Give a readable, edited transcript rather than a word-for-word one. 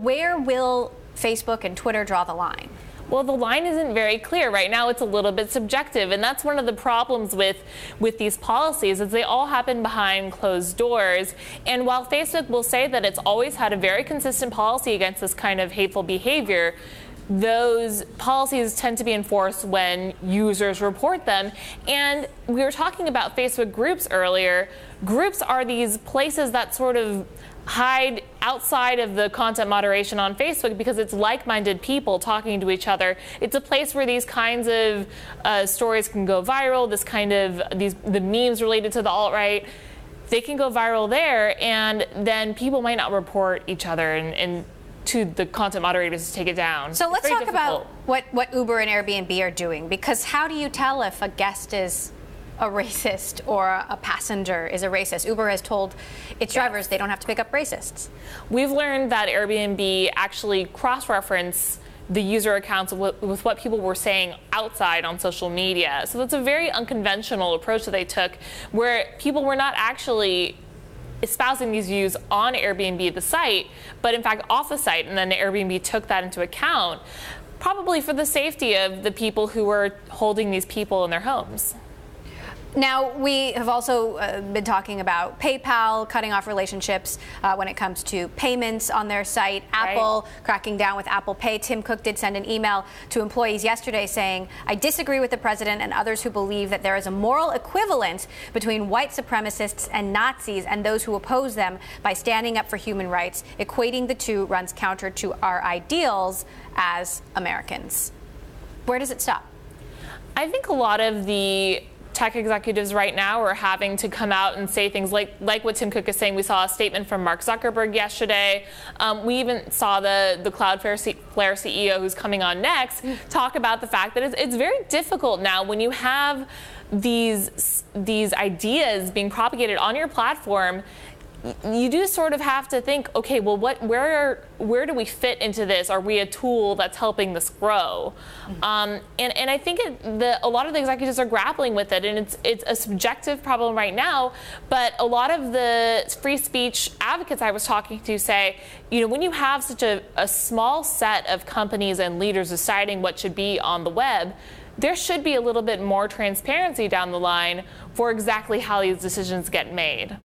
Where will Facebook and Twitter draw the line? Well, the line isn't very clear. Right now it's a little bit subjective, and that's one of the problems with these policies is they all happen behind closed doors. And while Facebook will say that it's always had a very consistent policy against this kind of hateful behavior, those policies tend to be enforced when users report them. And we were talking about Facebook groups earlier. Groups are these places that sort of hide outside of the content moderation on Facebook because it's like-minded people talking to each other. It's a place where these kinds of stories can go viral, the memes related to the alt-right, they can go viral there, and then people might not report each other and to the content moderators to take it down. So let's talk about what Uber and Airbnb are doing, because how do you tell if a guest is a racist or a passenger is a racist? Uber has told its drivers they don't have to pick up racists. We've learned that Airbnb actually cross-reference the user accounts with what people were saying outside on social media. So that's a very unconventional approach that they took, where people were not actually espousing these views on Airbnb, the site, but in fact off the site, and then Airbnb took that into account, probably for the safety of the people who were holding these people in their homes. Now, we have also been talking about PayPal cutting off relationships when it comes to payments on their site. Apple cracking down with Apple Pay. Tim Cook did send an email to employees yesterday saying, "I disagree with the president and others who believe that there is a moral equivalent between white supremacists and Nazis and those who oppose them by standing up for human rights. Equating the two runs counter to our ideals as Americans." Where does it stop? I think a lot of the tech executives right now are having to come out and say things like what Tim Cook is saying. We saw a statement from Mark Zuckerberg yesterday. We even saw the Cloudflare CEO, who's coming on next, talk about the fact that it's very difficult now when you have these ideas being propagated on your platform. You do sort of have to think, okay, well, where do we fit into this? Are we a tool that's helping this grow? And I think a lot of the executives are grappling with it, and it's a subjective problem right now. But a lot of the free speech advocates I was talking to say, when you have such a small set of companies and leaders deciding what should be on the web, there should be a little bit more transparency down the line for exactly how these decisions get made.